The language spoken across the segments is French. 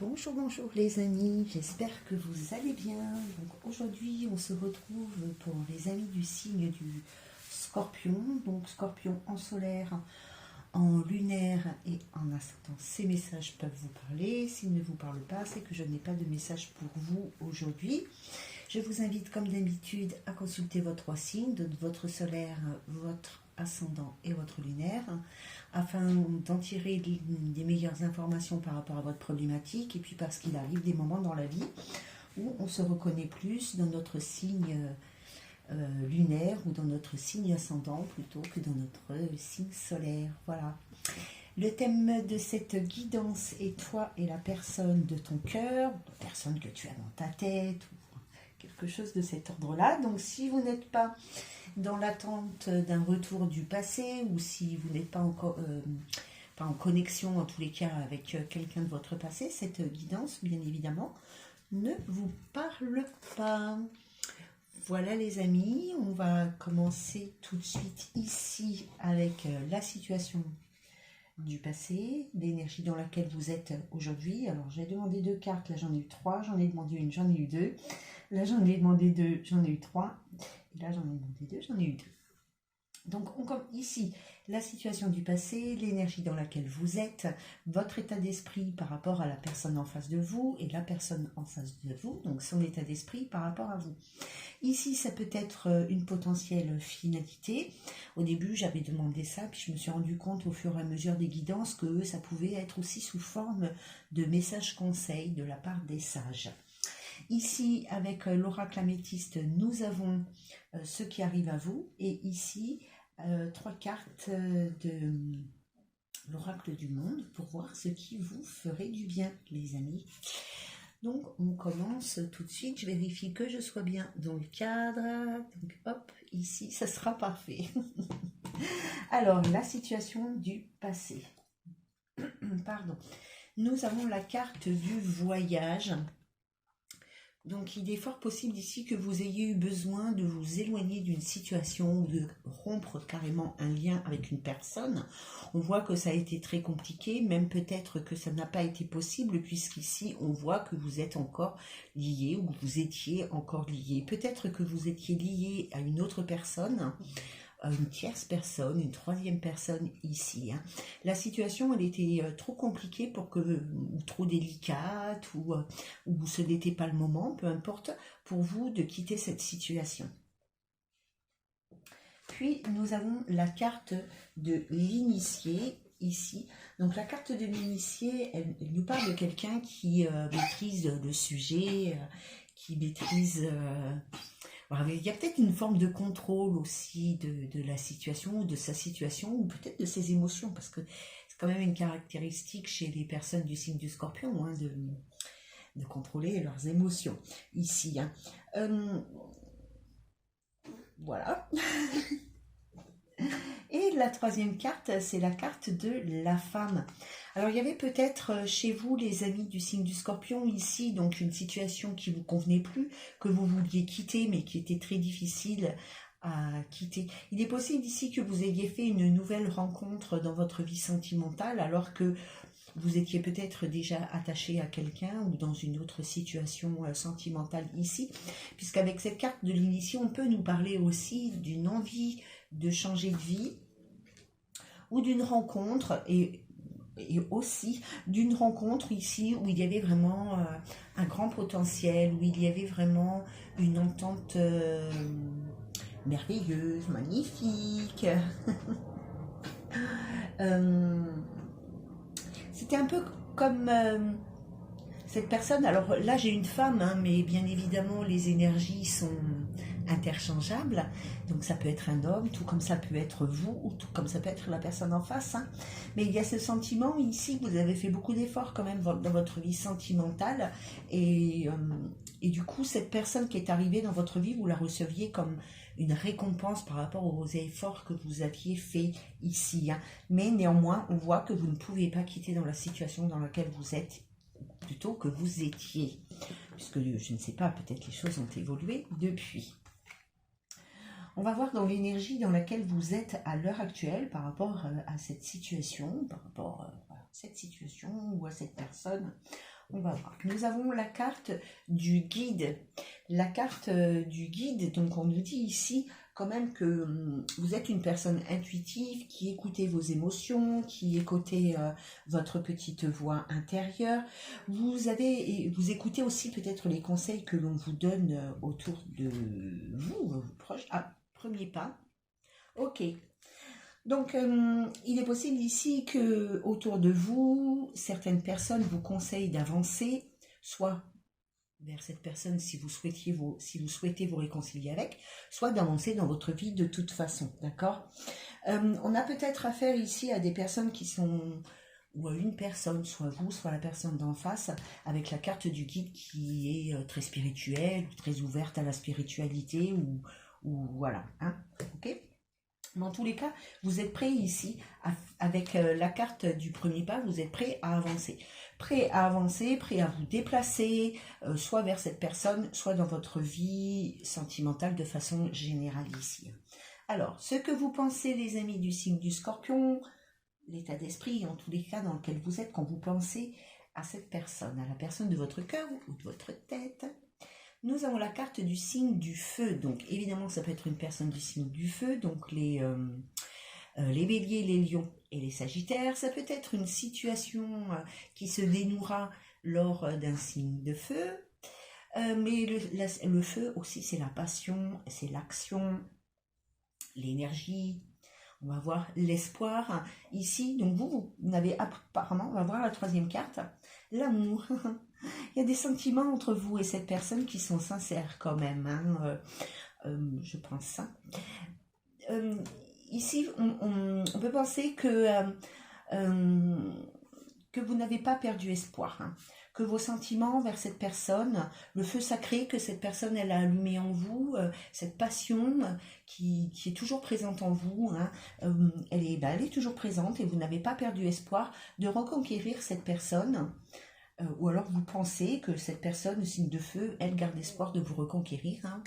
Bonjour, bonjour les amis, j'espère que vous allez bien. Donc aujourd'hui on se retrouve pour les amis du signe du Scorpion. Donc Scorpion en solaire, en lunaire et en ascendant. Ces messages peuvent vous parler. S'ils ne vous parlent pas, c'est que je n'ai pas de message pour vous aujourd'hui. Je vous invite comme d'habitude à consulter vos trois signes, donc votre solaire, votre ascendant et votre lunaire, afin d'en tirer des meilleures informations par rapport à votre problématique, et puis parce qu'il arrive des moments dans la vie où on se reconnaît plus dans notre signe lunaire ou dans notre signe ascendant plutôt que dans notre signe solaire. Voilà. Le thème de cette guidance est toi et la personne de ton cœur, la personne que tu as dans ta tête, ou quelque chose de cet ordre-là. Donc si vous n'êtes pas dans l'attente d'un retour du passé, ou si vous n'êtes pas encore pas en connexion en tous les cas avec quelqu'un de votre passé, cette guidance bien évidemment ne vous parle pas. Voilà les amis, on va commencer tout de suite ici avec la situation du passé, l'énergie dans laquelle vous êtes aujourd'hui. Alors j'ai demandé 2 cartes, là j'en ai eu 3, j'en ai demandé une, j'en ai eu 2, là j'en ai demandé 2, j'en ai eu 3, et là j'en ai demandé 2, j'en ai eu 2. Donc on comme ici la situation du passé, l'énergie dans laquelle vous êtes, votre état d'esprit par rapport à la personne en face de vous et la personne en face de vous, donc son état d'esprit par rapport à vous. Ici ça peut être une potentielle finalité. Au début j'avais demandé ça, puis je me suis rendu compte au fur et à mesure des guidances que ça pouvait être aussi sous forme de messages conseils de la part des sages. Ici, avec l'oracle améthyste, nous avons ce qui arrive à vous. Et ici, 3 cartes de l'oracle du monde pour voir ce qui vous ferait du bien, les amis. Donc, on commence tout de suite. Je vérifie que je sois bien dans le cadre. Donc, hop, ici, ça sera parfait. Alors, la situation du passé. Pardon. Nous avons la carte du voyage. Donc il est fort possible ici que vous ayez eu besoin de vous éloigner d'une situation ou de rompre carrément un lien avec une personne. On voit que ça a été très compliqué, même peut-être que ça n'a pas été possible, puisqu'ici on voit que vous êtes encore lié ou que vous étiez encore lié. Peut-être que vous étiez lié à une autre personne, une tierce personne, une troisième personne ici. La situation, elle était trop compliquée pour que, ou trop délicate, ou ce n'était pas le moment, peu importe, pour vous de quitter cette situation. Puis, nous avons la carte de l'initié, ici. Donc, la carte de l'initié, elle nous parle de quelqu'un qui maîtrise le sujet, qui maîtrise... il y a peut-être une forme de contrôle aussi de la situation, de sa situation, ou peut-être de ses émotions, parce que c'est quand même une caractéristique chez les personnes du signe du Scorpion, de contrôler leurs émotions, ici. Voilà. Et la troisième carte, c'est la carte de la femme. Alors, il y avait peut-être chez vous, les amis du signe du Scorpion, ici, donc une situation qui ne vous convenait plus, que vous vouliez quitter, mais qui était très difficile à quitter. Il est possible ici que vous ayez fait une nouvelle rencontre dans votre vie sentimentale, alors que vous étiez peut-être déjà attaché à quelqu'un ou dans une autre situation sentimentale ici, puisqu'avec cette carte de l'initié, on peut nous parler aussi d'une envie de changer de vie ou d'une rencontre et aussi d'une rencontre ici où il y avait vraiment un grand potentiel, où il y avait vraiment une entente merveilleuse, magnifique. C'était un peu comme cette personne, alors là j'ai une femme, mais bien évidemment les énergies sont interchangeables, donc ça peut être un homme, tout comme ça peut être vous, ou tout comme ça peut être la personne en face, mais il y a ce sentiment ici que vous avez fait beaucoup d'efforts quand même dans votre vie sentimentale, et du coup cette personne qui est arrivée dans votre vie, vous la receviez comme une récompense par rapport aux efforts que vous aviez fait ici, mais néanmoins on voit que vous ne pouvez pas quitter dans la situation dans laquelle vous êtes, plutôt que vous étiez, puisque je ne sais pas, peut-être les choses ont évolué depuis. On va voir dans l'énergie dans laquelle vous êtes à l'heure actuelle par rapport à cette situation, par rapport à cette situation ou à cette personne On va voir. Nous avons la carte du guide. La carte du guide, donc on nous dit ici quand même que vous êtes une personne intuitive, qui écoutez vos émotions, qui écoutez votre petite voix intérieure. Vous écoutez aussi peut-être les conseils que l'on vous donne autour de vous, vos proches. Ah, premier pas. Ok. Donc, il est possible ici que autour de vous, certaines personnes vous conseillent d'avancer, soit vers cette personne si vous souhaitez vous réconcilier avec, soit d'avancer dans votre vie de toute façon, d'accord? On a peut-être affaire ici à des personnes qui sont, ou à une personne, soit vous, soit la personne d'en face, avec la carte du guide qui est très spirituelle, très ouverte à la spiritualité, ou voilà, hein, ok? Mais en tous les cas, vous êtes prêt ici, avec la carte du premier pas, vous êtes prêt à avancer. Prêt à avancer, prêt à vous déplacer, soit vers cette personne, soit dans votre vie sentimentale de façon générale ici. Alors, ce que vous pensez, les amis du signe du Scorpion, l'état d'esprit, en tous les cas dans lequel vous êtes quand vous pensez à cette personne, à la personne de votre cœur ou de votre tête. Nous avons la carte du signe du feu, donc évidemment ça peut être une personne du signe du feu, donc les béliers, les lions et les sagittaires. Ça peut être une situation qui se dénouera lors d'un signe de feu, mais le feu aussi c'est la passion, c'est l'action, l'énergie. On va voir l'espoir ici, donc vous n'avez apparemment, on va voir la troisième carte, l'amour. Il y a des sentiments entre vous et cette personne qui sont sincères quand même, hein, je pense ça. Ici, on peut penser que vous n'avez pas perdu espoir, hein, que vos sentiments vers cette personne, le feu sacré que cette personne elle a allumé en vous, cette passion qui est toujours présente en vous, hein, elle est toujours présente et vous n'avez pas perdu espoir de reconquérir cette personne. Ou alors vous pensez que cette personne, le signe de feu, elle garde espoir de vous reconquérir. Hein.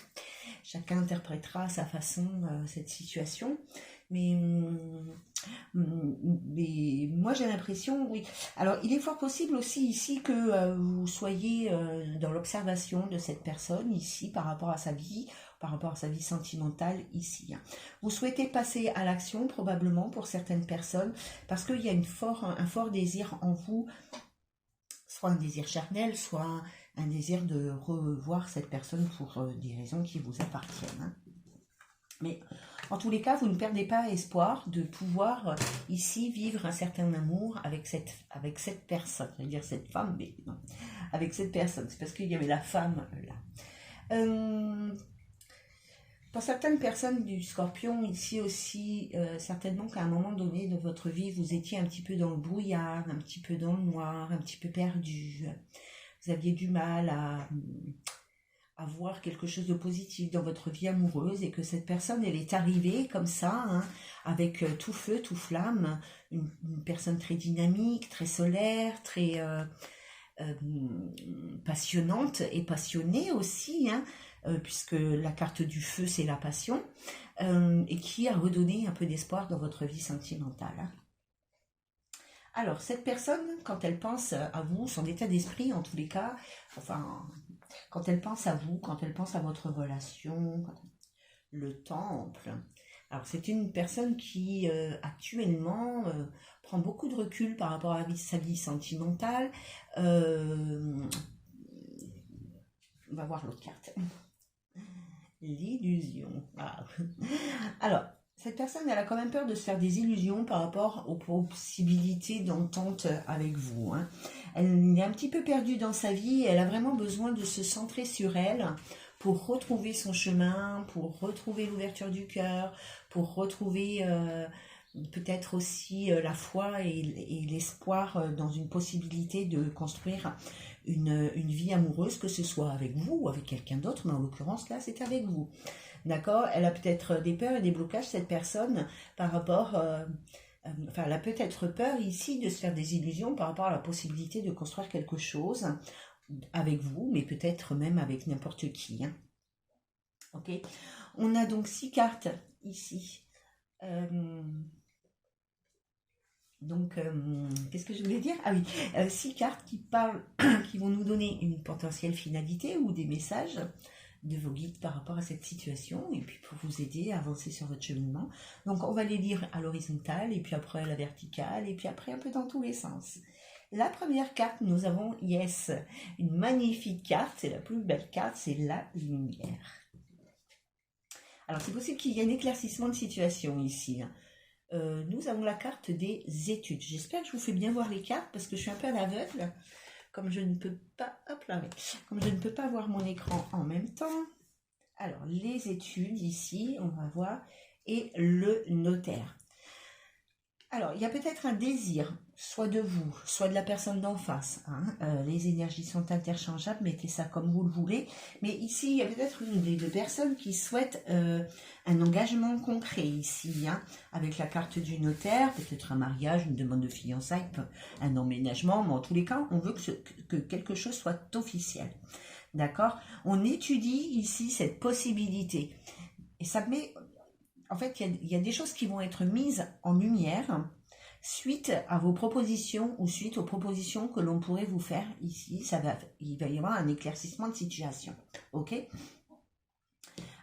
Chacun interprétera à sa façon cette situation. Mais moi j'ai l'impression, oui. Alors il est fort possible aussi ici que vous soyez dans l'observation de cette personne ici par rapport à sa vie sentimentale ici. Hein. Vous souhaitez passer à l'action probablement pour certaines personnes parce qu'il y a un fort désir en vous, soit un désir charnel, soit un désir de revoir cette personne pour des raisons qui vous appartiennent. Hein. Mais en tous les cas, vous ne perdez pas espoir de pouvoir ici vivre un certain amour avec cette personne. Je veux dire cette femme, mais non, avec cette personne. C'est parce qu'il y avait la femme là. Pour certaines personnes du Scorpion, ici aussi, certainement qu'à un moment donné de votre vie, vous étiez un petit peu dans le brouillard, un petit peu dans le noir, un petit peu perdu. Vous aviez du mal à voir quelque chose de positif dans votre vie amoureuse et que cette personne, elle est arrivée comme ça, hein, avec tout feu, tout flamme, une personne très dynamique, très solaire, très passionnante et passionnée aussi, hein, puisque la carte du feu c'est la passion, et qui a redonné un peu d'espoir dans votre vie sentimentale. Hein. Alors cette personne, quand elle pense à vous, son état d'esprit en tous les cas, enfin quand elle pense à vous, quand elle pense à votre relation, le temple. Alors c'est une personne qui actuellement prend beaucoup de recul par rapport à sa vie sentimentale. On va voir l'autre carte. L'illusion. Ah. Alors, cette personne, elle a quand même peur de se faire des illusions par rapport aux possibilités d'entente avec vous. Hein. Elle est un petit peu perdue dans sa vie, elle a vraiment besoin de se centrer sur elle pour retrouver son chemin, pour retrouver l'ouverture du cœur, pour retrouver peut-être aussi la foi et l'espoir dans une possibilité de construire une vie amoureuse, que ce soit avec vous ou avec quelqu'un d'autre, mais en l'occurrence là c'est avec vous. D'accord? Elle a peut-être des peurs et des blocages, cette personne, par rapport... elle a peut-être peur ici de se faire des illusions par rapport à la possibilité de construire quelque chose avec vous, mais peut-être même avec n'importe qui. Hein. Ok? On a donc 6 cartes ici. Donc, qu'est-ce que je voulais dire? Ah oui, 6 cartes qui parlent, qui vont nous donner une potentielle finalité ou des messages de vos guides par rapport à cette situation et puis pour vous aider à avancer sur votre cheminement. Donc, on va les lire à l'horizontale et puis après à la verticale et puis après un peu dans tous les sens. La première carte, nous avons Yes, une magnifique carte, c'est la plus belle carte, c'est la lumière. Alors, c'est possible qu'il y ait un éclaircissement de situation ici. Nous avons la carte des études. J'espère que je vous fais bien voir les cartes parce que je suis un peu à l'aveugle. Comme je ne peux pas, hop là, oui. Comme je ne peux pas voir mon écran en même temps. Alors, les études ici, on va voir, et le notaire. Alors, il y a peut-être un désir, soit de vous, soit de la personne d'en face. Les énergies sont interchangeables, mettez ça comme vous le voulez. Mais ici, il y a peut-être une des deux personnes qui souhaite un engagement concret ici, avec la carte du notaire, peut-être un mariage, une demande de fiançailles, un emménagement, mais en tous les cas, on veut que quelque chose soit officiel. D'accord? On étudie ici cette possibilité. Et ça met... En fait, il y a des choses qui vont être mises en lumière suite à vos propositions ou suite aux propositions que l'on pourrait vous faire ici. Il va y avoir un éclaircissement de situation. Ok?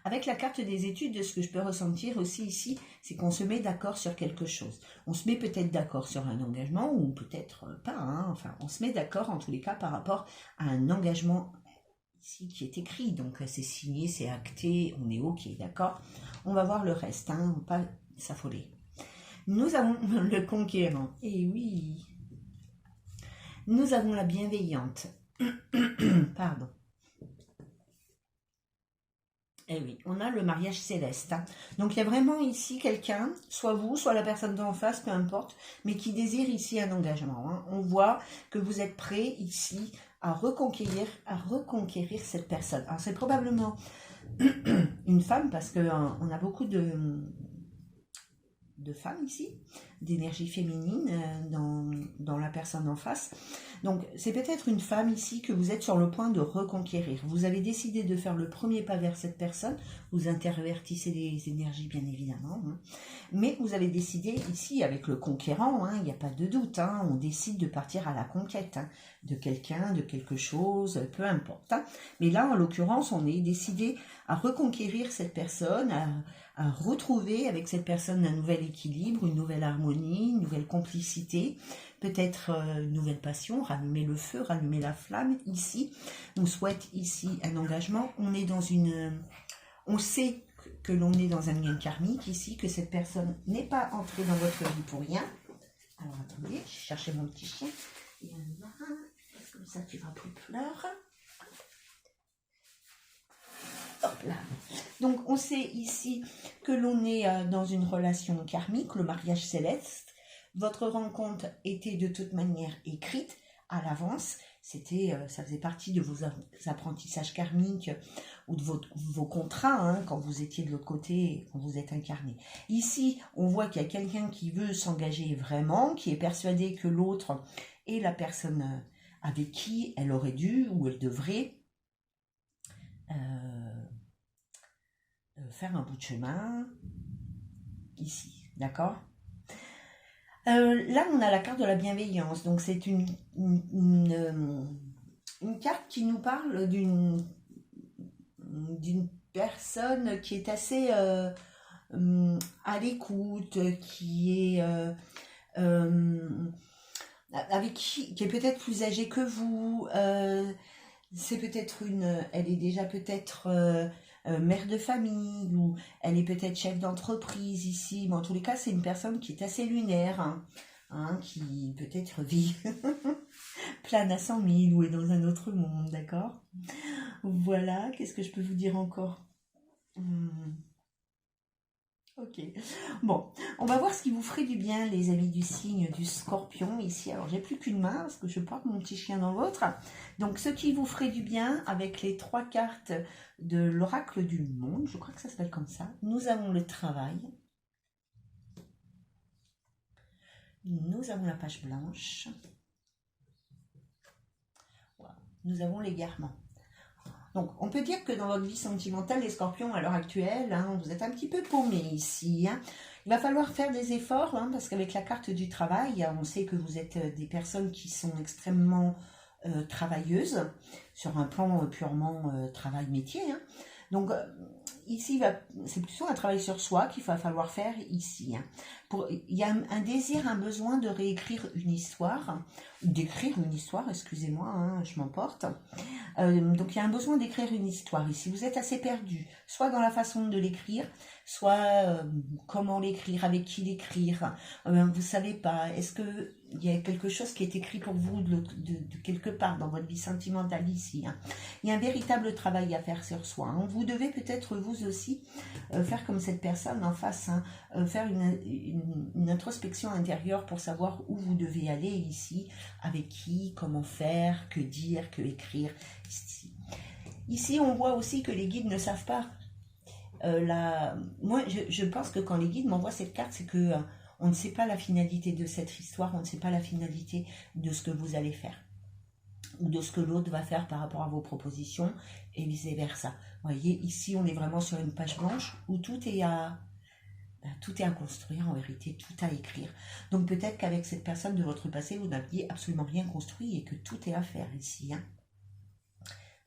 Avec la carte des études, de ce que je peux ressentir aussi ici, c'est qu'on se met d'accord sur quelque chose. On se met peut-être d'accord sur un engagement ou peut-être pas. Enfin, on se met d'accord en tous les cas par rapport à un engagement ici qui est écrit, donc c'est signé, c'est acté, on est ok, d'accord? On va voir le reste, on va pas s'affoler. Nous avons le conquérant, et oui, nous avons la bienveillante, pardon. Et oui, on a le mariage céleste. Donc il y a vraiment ici quelqu'un, soit vous, soit la personne d'en face, peu importe, mais qui désire ici un engagement. On voit que vous êtes prêt ici à reconquérir cette personne. Alors c'est probablement une femme parce qu'on a beaucoup de femmes ici, d'énergie féminine dans la personne en face. Donc c'est peut-être une femme ici que vous êtes sur le point de reconquérir. Vous avez décidé de faire le premier pas vers cette personne, vous intervertissez les énergies bien évidemment, mais vous avez décidé ici avec le conquérant, il n'y a pas de doute, on décide de partir à la conquête de quelqu'un, de quelque chose, peu importe. Mais là en l'occurrence on est décidé à reconquérir cette personne, à retrouver avec cette personne un nouvel équilibre, une nouvelle harmonie, une nouvelle complicité, peut-être une nouvelle passion, rallumer le feu, rallumer la flamme ici. On souhaite ici un engagement, on sait que l'on est dans un lien karmique ici, que cette personne n'est pas entrée dans votre vie pour rien. Alors attendez, je cherchais mon petit chien. Il y en a un, comme ça tu vas plus pleurer. Hop là. Donc on sait ici que l'on est dans une relation karmique, le mariage céleste. Votre rencontre était de toute manière écrite à l'avance. Ça faisait partie de vos apprentissages karmiques ou de vos contrats quand vous étiez de l'autre côté, quand vous êtes incarné. Ici, on voit qu'il y a quelqu'un qui veut s'engager vraiment, qui est persuadé que l'autre est la personne avec qui elle aurait dû ou elle devrait faire un bout de chemin ici, d'accord? Là, on a la carte de la bienveillance, donc c'est une carte qui nous parle d'une personne qui est assez à l'écoute, qui est qui est peut-être plus âgée que vous. C'est peut-être elle est déjà peut-être mère de famille ou elle est peut-être chef d'entreprise ici, mais en tous les cas c'est une personne qui est assez lunaire, qui peut-être vit plane à 100 000 ou est dans un autre monde, d'accord? Voilà, qu'est-ce que je peux vous dire encore? Ok, bon, on va voir ce qui vous ferait du bien, les amis du signe du Scorpion ici. Alors j'ai plus qu'une main parce que je porte mon petit chien dans l'autre. Donc ce qui vous ferait du bien avec les 3 cartes de l'oracle du monde, je crois que ça s'appelle comme ça. Nous avons le travail, nous avons la page blanche, nous avons l'égarement. Donc, on peut dire que dans votre vie sentimentale, les scorpions, à l'heure actuelle, hein, vous êtes un petit peu paumés ici. Hein. Il va falloir faire des efforts, hein, parce qu'avec la carte du travail, on sait que vous êtes des personnes qui sont extrêmement travailleuses, sur un plan purement travail-métier. Hein. Donc, ici, c'est plutôt un travail sur soi qu'il va falloir faire ici. Hein. Il y a un désir, un besoin de réécrire une histoire, d'écrire une histoire, excusez-moi, hein, je m'emporte. Donc il y a un besoin d'écrire une histoire ici. Vous êtes assez perdu, soit dans la façon de l'écrire, soit comment l'écrire, avec qui l'écrire. Vous ne savez pas, est-ce qu'il y a quelque chose qui est écrit pour vous de quelque part dans votre vie sentimentale ici. Hein. Il y a un véritable travail à faire sur soi. Hein. Vous devez peut-être vous aussi faire comme cette personne en face, hein, faire une introspection intérieure pour savoir où vous devez aller ici, avec qui, comment faire, que dire, que écrire. Ici, on voit aussi que les guides ne savent pas. Moi, je pense que quand les guides m'envoient cette carte, c'est que on ne sait pas la finalité de cette histoire, on ne sait pas la finalité de ce que vous allez faire ou de ce que l'autre va faire par rapport à vos propositions et vice-versa. Vous voyez, ici, on est vraiment sur une page blanche où tout est à construire en vérité, tout à écrire. Donc peut-être qu'avec cette personne de votre passé, vous n'aviez absolument rien construit et que tout est à faire ici. Hein.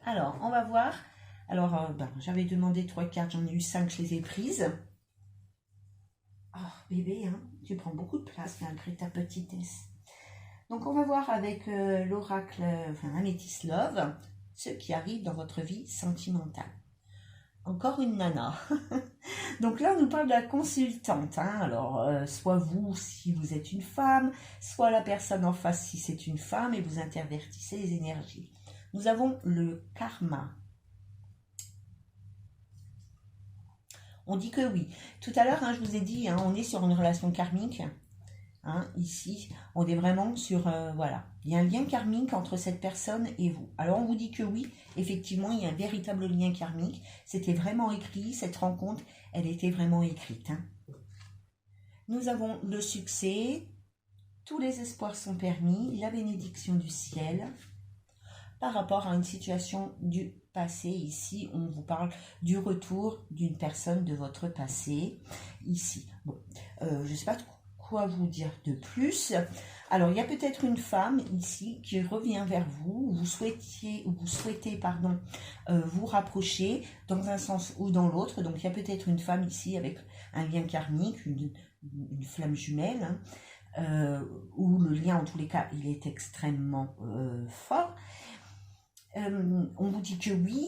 Alors, on va voir. Alors, j'avais demandé 3 cartes, j'en ai eu 5, je les ai prises. Oh, bébé, hein, tu prends beaucoup de place malgré ta petitesse. Donc, on va voir avec l'oracle, Amethyst Love, ce qui arrive dans votre vie sentimentale. Encore une nana. Donc là, on nous parle de la consultante. Hein. Alors, soit vous, si vous êtes une femme, soit la personne en face, si c'est une femme, et vous intervertissez les énergies. Nous avons le karma. On dit que oui. Tout à l'heure, hein, je vous ai dit, hein, on est sur une relation karmique. Hein, ici, on est vraiment sur, voilà, il y a un lien karmique entre cette personne et vous. Alors, on vous dit que oui, effectivement, il y a un véritable lien karmique. C'était vraiment écrit, cette rencontre, elle était vraiment écrite. Hein. Nous avons le succès, tous les espoirs sont permis, la bénédiction du ciel. Par rapport à une situation du passé, ici, on vous parle du retour d'une personne de votre passé, ici. Bon, je ne sais pas quoi vous dire de plus. Alors, il y a peut-être une femme ici qui revient vers vous, vous souhaitez vous rapprocher dans un sens ou dans l'autre. Donc, il y a peut-être une femme ici avec un lien karmique, une flamme jumelle, hein, où le lien, en tous les cas, il est extrêmement fort. On vous dit que oui,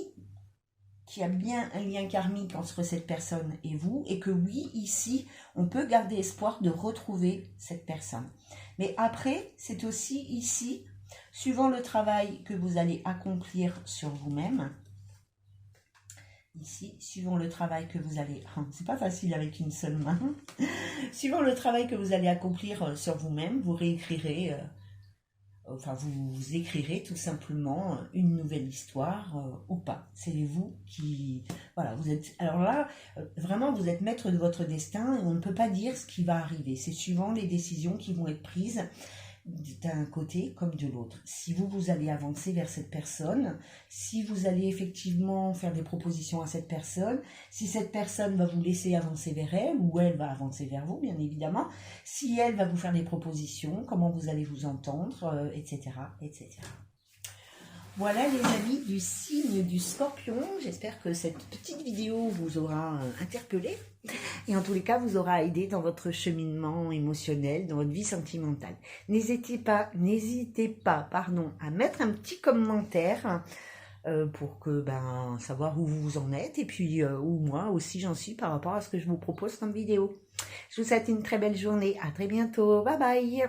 qu'il y a bien un lien karmique entre cette personne et vous, et que oui, ici, on peut garder espoir de retrouver cette personne. Mais après, c'est aussi ici, suivant le travail que vous allez accomplir sur vous-même, ici, suivant le travail que vous allez... c'est pas facile avec une seule main. Suivant le travail que vous allez accomplir sur vous-même, vous réécrirez... vous écrirez tout simplement une nouvelle histoire ou pas. C'est vous qui... Voilà, vous êtes... Alors là, vraiment, vous êtes maître de votre destin et on ne peut pas dire ce qui va arriver. C'est suivant les décisions qui vont être prises d'un côté comme de l'autre. Si vous allez avancer vers cette personne, si vous allez effectivement faire des propositions à cette personne, si cette personne va vous laisser avancer vers elle, ou elle va avancer vers vous, bien évidemment, si elle va vous faire des propositions, comment vous allez vous entendre, etc., etc. Voilà les amis du signe du Scorpion, j'espère que cette petite vidéo vous aura interpellé et en tous les cas vous aura aidé dans votre cheminement émotionnel, dans votre vie sentimentale. N'hésitez pas, à mettre un petit commentaire pour que savoir où vous en êtes et puis où moi aussi j'en suis par rapport à ce que je vous propose comme vidéo. Je vous souhaite une très belle journée, à très bientôt, bye bye.